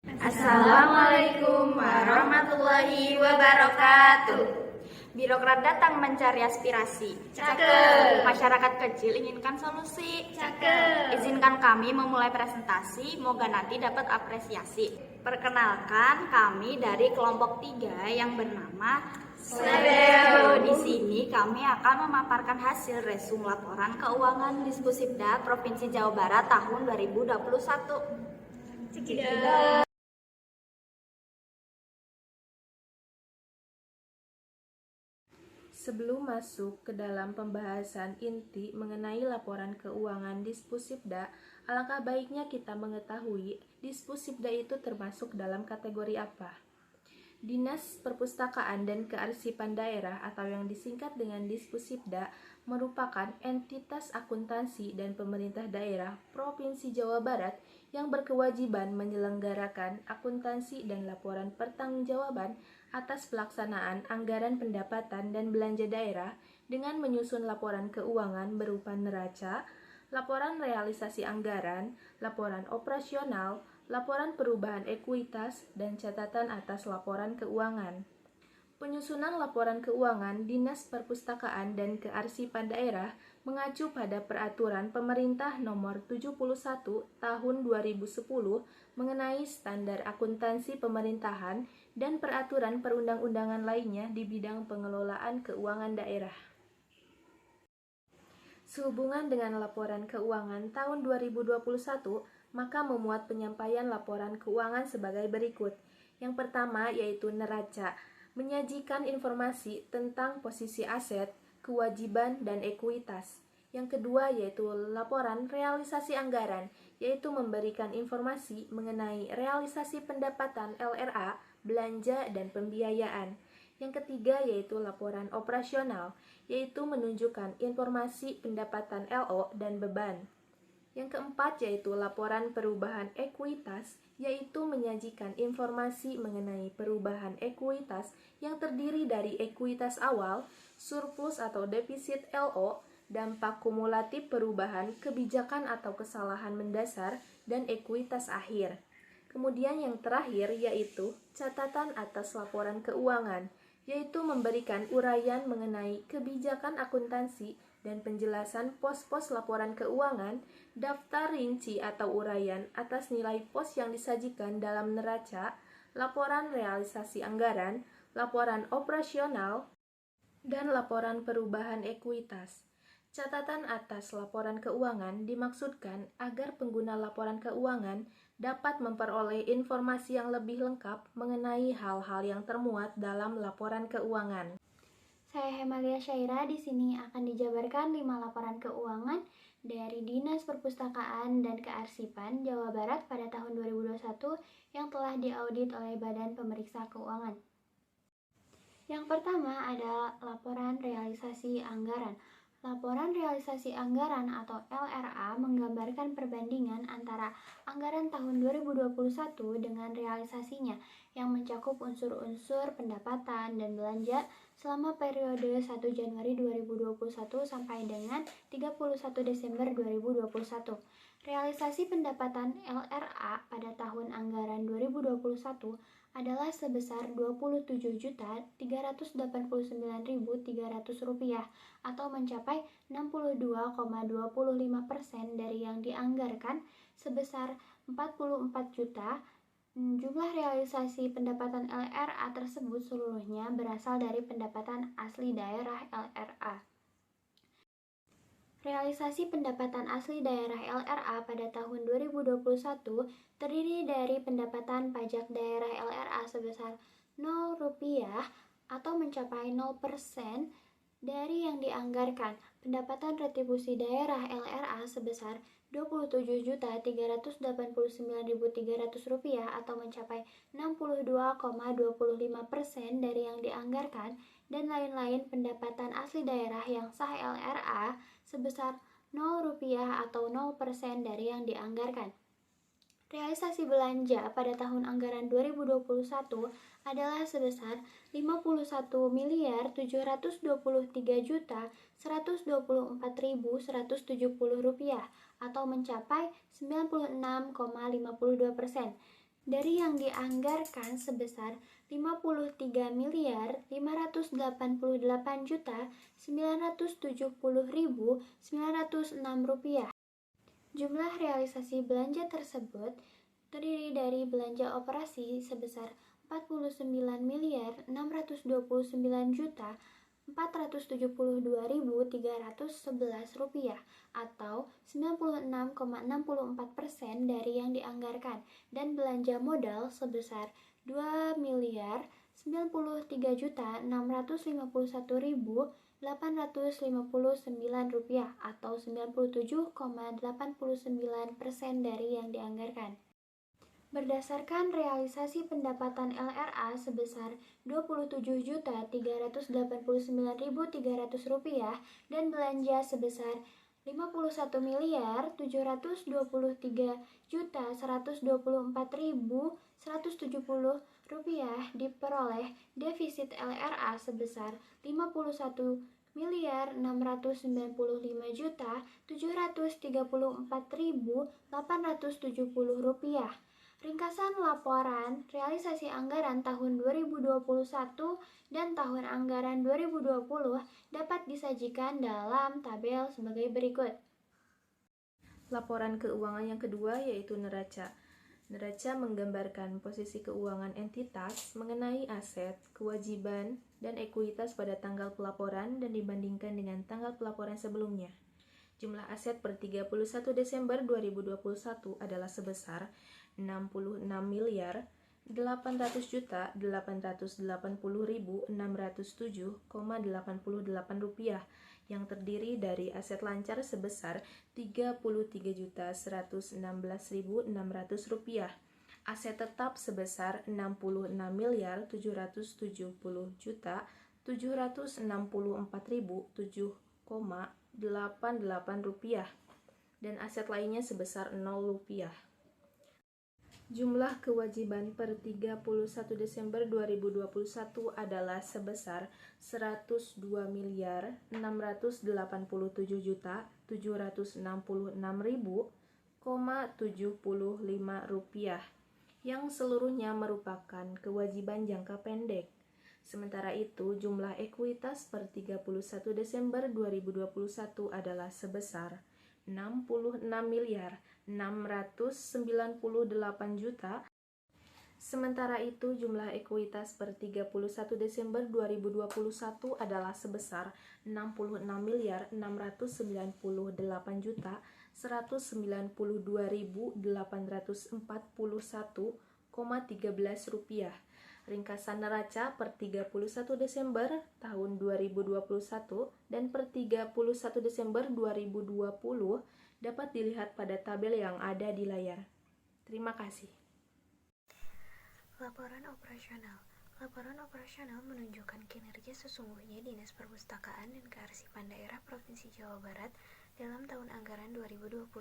Assalamualaikum warahmatullahi wabarakatuh. Birokrat datang mencari aspirasi. Cakep. Masyarakat kecil inginkan solusi. Cakep. Izinkan kami memulai presentasi, moga nanti dapat apresiasi. Perkenalkan, kami dari kelompok 3 yang bernama Slebeo. Di sini kami akan memaparkan hasil resum laporan keuangan Dispusibda Provinsi Jawa Barat tahun 2021. Cekidot. Sebelum masuk ke dalam pembahasan inti mengenai laporan keuangan Dispusibda, alangkah baiknya kita mengetahui Dispusibda itu termasuk dalam kategori apa. Dinas Perpustakaan dan Kearsipan Daerah atau yang disingkat dengan Dispusibda merupakan entitas akuntansi dan pemerintah daerah Provinsi Jawa Barat yang berkewajiban menyelenggarakan akuntansi dan laporan pertanggungjawaban atas pelaksanaan anggaran pendapatan dan belanja daerah dengan menyusun laporan keuangan berupa neraca, laporan realisasi anggaran, laporan operasional, laporan perubahan ekuitas, dan catatan atas laporan keuangan. Penyusunan laporan keuangan Dinas Perpustakaan dan Kearsipan Daerah mengacu pada Peraturan Pemerintah Nomor 71 Tahun 2010 mengenai standar akuntansi pemerintahan dan peraturan perundang-undangan lainnya di bidang pengelolaan keuangan daerah. Sehubungan dengan laporan keuangan tahun 2021, maka memuat penyampaian laporan keuangan sebagai berikut. Yang pertama yaitu neraca, menyajikan informasi tentang posisi aset, kewajiban, dan ekuitas. Yang kedua yaitu laporan realisasi anggaran, yaitu memberikan informasi mengenai realisasi pendapatan LRA, belanja, dan pembiayaan. Yang ketiga yaitu laporan operasional, yaitu menunjukkan informasi pendapatan LO dan beban. Yang keempat yaitu laporan perubahan ekuitas, yaitu menyajikan informasi mengenai perubahan ekuitas yang terdiri dari ekuitas awal, surplus atau defisit LO, dampak kumulatif perubahan kebijakan atau kesalahan mendasar, dan ekuitas akhir. Kemudian yang terakhir yaitu catatan atas laporan keuangan, yaitu memberikan uraian mengenai kebijakan akuntansi dan penjelasan pos-pos laporan keuangan, daftar rinci atau uraian atas nilai pos yang disajikan dalam neraca, laporan realisasi anggaran, laporan operasional, dan laporan perubahan ekuitas. Catatan atas laporan keuangan dimaksudkan agar pengguna laporan keuangan dapat memperoleh informasi yang lebih lengkap mengenai hal-hal yang termuat dalam laporan keuangan. Saya Hemalia Syaira, di sini akan dijabarkan 5 laporan keuangan dari Dinas Perpustakaan dan Kearsipan Jawa Barat pada tahun 2021 yang telah diaudit oleh Badan Pemeriksa Keuangan. Yang pertama adalah laporan realisasi anggaran. Laporan realisasi anggaran atau LRA menggambarkan perbandingan antara anggaran tahun 2021 dengan realisasinya yang mencakup unsur-unsur pendapatan dan belanja selama periode 1 Januari 2021 sampai dengan 31 Desember 2021. Realisasi pendapatan LRA pada tahun anggaran 2021 adalah sebesar Rp22.389.300 atau mencapai 62,25% dari yang dianggarkan sebesar 44 juta. Jumlah realisasi pendapatan LRA tersebut seluruhnya berasal dari pendapatan asli daerah LRA. Realisasi pendapatan asli daerah LRA pada tahun 2021 terdiri dari pendapatan pajak daerah LRA sebesar Rp0 atau mencapai 0% dari yang dianggarkan. Pendapatan retribusi daerah LRA sebesar Rp27.389.300 atau mencapai 62,25% dari yang dianggarkan, dan lain-lain pendapatan asli daerah yang sah LRA sebesar Rp0 atau 0% dari yang dianggarkan. Realisasi belanja pada tahun anggaran 2021 adalah sebesar Rp50.723.124.170 atau mencapai 96,52%. dari yang dianggarkan sebesar 53.588.970.906 rupiah. Jumlah realisasi belanja tersebut terdiri dari belanja operasi sebesar 49.929.472.311 rupiah atau 96,64% dari yang dianggarkan, dan belanja modal sebesar 2.951.859 rupiah atau 97,89% dari yang dianggarkan. Berdasarkan realisasi pendapatan LRA sebesar Rp27.389.300 dan belanja sebesar Rp51.723.124.170 diperoleh defisit LRA sebesar Rp50.995.734.870. Ringkasan laporan realisasi anggaran tahun 2021 dan tahun anggaran 2020 dapat disajikan dalam tabel sebagai berikut. Laporan keuangan yang kedua yaitu neraca. Neraca menggambarkan posisi keuangan entitas mengenai aset, kewajiban, dan ekuitas pada tanggal pelaporan dan dibandingkan dengan tanggal pelaporan sebelumnya. Jumlah aset per 31 Desember 2021 adalah sebesar Rp63.880.607,88 yang terdiri dari aset lancar sebesar Rp33.116.600, aset tetap sebesar Rp66.770.764.7,88 dan aset lainnya sebesar Rp0. Jumlah kewajiban per 31 Desember 2021 adalah sebesar Rp102.687.766.075 yang seluruhnya merupakan kewajiban jangka pendek. Sementara itu, jumlah ekuitas per 31 Desember 2021 adalah sebesar Rp66.698.000. Sementara itu, jumlah ekuitas per 31 Desember 2021 adalah sebesar Rp66.999.841,13 Ringkasan neraca per 31 Desember tahun 2021 dan per 31 Desember 2020 dapat dilihat pada tabel yang ada di layar. Terima kasih. Laporan operasional. Laporan operasional menunjukkan kinerja sesungguhnya Dinas Perpustakaan dan Kearsipan Daerah Provinsi Jawa Barat dalam tahun anggaran 2021.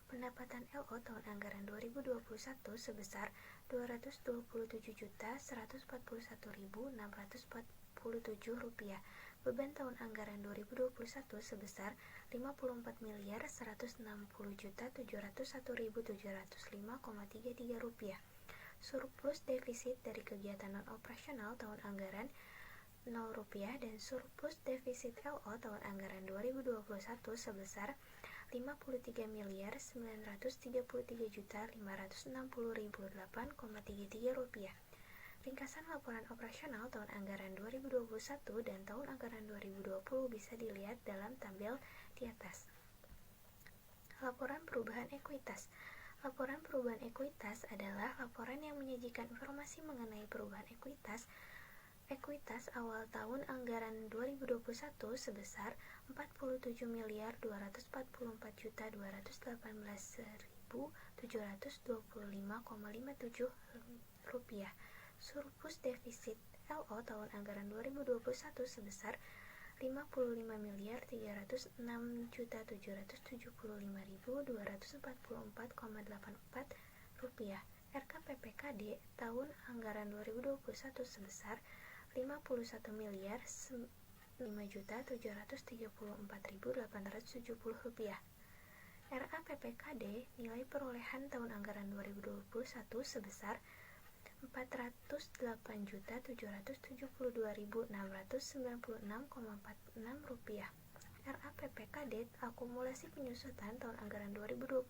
Pendapatan LO tahun anggaran 2021 sebesar Rp220.141.647. Beban tahun anggaran 2021 sebesar Rp50.160.701.705,33. Surplus defisit dari kegiatan non-operasional tahun anggaran Rp0 dan surplus defisit LO tahun anggaran 2021 sebesar Rp53.933.560.008,33. Ringkasan laporan operasional tahun anggaran 2021 dan tahun anggaran 2020 bisa dilihat dalam tabel di atas. Laporan perubahan ekuitas. Laporan perubahan ekuitas adalah laporan yang menyajikan informasi mengenai perubahan ekuitas awal tahun anggaran 2021 sebesar Rp44.214.218.727,57. Surplus defisit LO tahun anggaran 2021 sebesar Rp55.306.275.244,84. RKPPKD tahun anggaran 2021 sebesar Rp51.005.734.870. RAPPKD nilai perolehan tahun anggaran 2021 sebesar Rp488.772.696,46. RAPPKD akumulasi penyusutan tahun anggaran 2021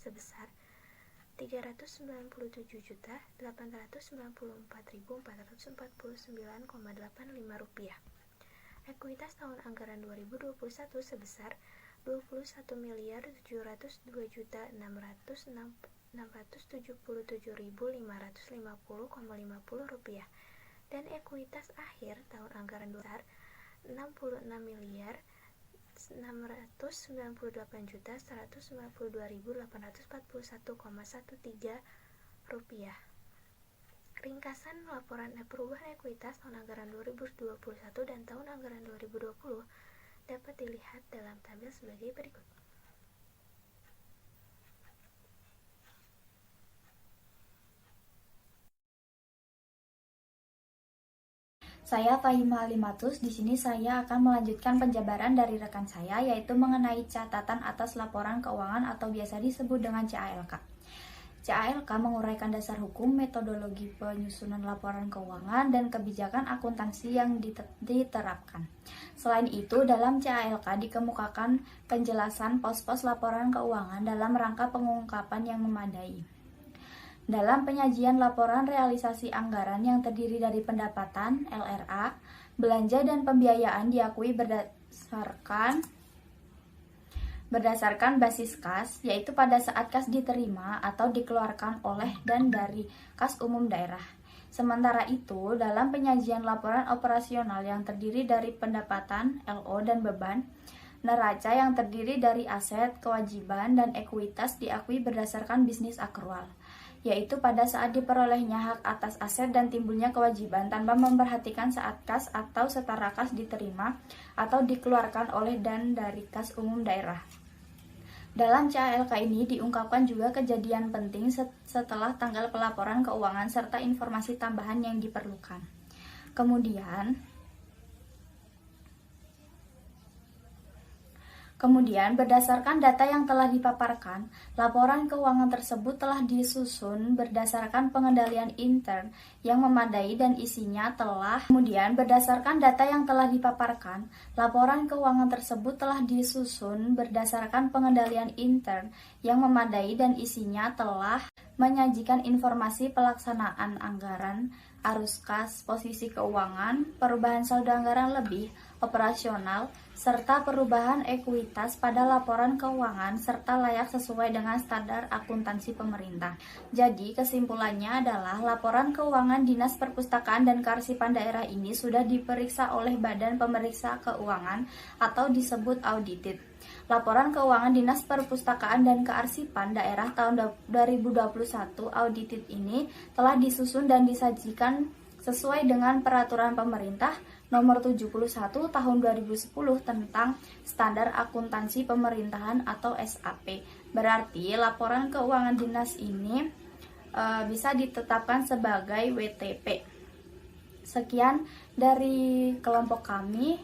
sebesar Rp399.894.449,85. Ekuitas tahun anggaran 2021 sebesar Rp26.677.550,50 dan ekuitas akhir tahun anggaran besar Rp66.192.841,13. Ringkasan laporan perubahan ekuitas tahun anggaran 2021 dan tahun anggaran 2020 dapat dilihat dalam tabel sebagai berikut. Saya Fahima Alimatus. Di sini saya akan melanjutkan penjabaran dari rekan saya, yaitu mengenai catatan atas laporan keuangan atau biasa disebut dengan CALK. CALK menguraikan dasar hukum, metodologi penyusunan laporan keuangan, dan kebijakan akuntansi yang diterapkan. Selain itu, dalam CALK dikemukakan penjelasan pos-pos laporan keuangan dalam rangka pengungkapan yang memadai. Dalam penyajian laporan realisasi anggaran yang terdiri dari pendapatan, LRA, belanja dan pembiayaan diakui berdasarkan basis kas, yaitu pada saat kas diterima atau dikeluarkan oleh dan dari kas umum daerah. Sementara itu, dalam penyajian laporan operasional yang terdiri dari pendapatan, LO, dan beban, neraca yang terdiri dari aset, kewajiban, dan ekuitas diakui berdasarkan bisnis akrual, yaitu pada saat diperolehnya hak atas aset dan timbulnya kewajiban tanpa memperhatikan saat kas atau setara kas diterima atau dikeluarkan oleh dan dari kas umum daerah. Dalam CALK ini diungkapkan juga kejadian penting setelah tanggal pelaporan keuangan serta informasi tambahan yang diperlukan. Kemudian, berdasarkan data yang telah dipaparkan, laporan keuangan tersebut telah disusun berdasarkan pengendalian intern yang memadai dan isinya telah menyajikan informasi pelaksanaan anggaran, arus kas, posisi keuangan, perubahan saldo anggaran lebih, operasional, serta perubahan ekuitas pada laporan keuangan serta layak sesuai dengan standar akuntansi pemerintah. Jadi, kesimpulannya adalah laporan keuangan Dinas Perpustakaan dan Kearsipan Daerah ini sudah diperiksa oleh Badan Pemeriksa Keuangan atau disebut audited. Laporan keuangan Dinas Perpustakaan dan Kearsipan Daerah tahun 2021 audited ini telah disusun dan disajikan sesuai dengan Peraturan Pemerintah Nomor 71 Tahun 2010 tentang Standar Akuntansi Pemerintahan atau SAP. Berarti laporan keuangan dinas ini bisa ditetapkan sebagai WTP. Sekian dari kelompok kami.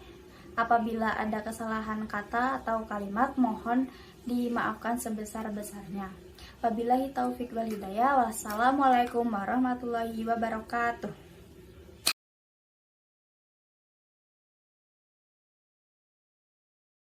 Apabila ada kesalahan kata atau kalimat, mohon dimaafkan sebesar-besarnya. Wabillahi taufik wal hidayah. Wassalamualaikum warahmatullahi wabarakatuh.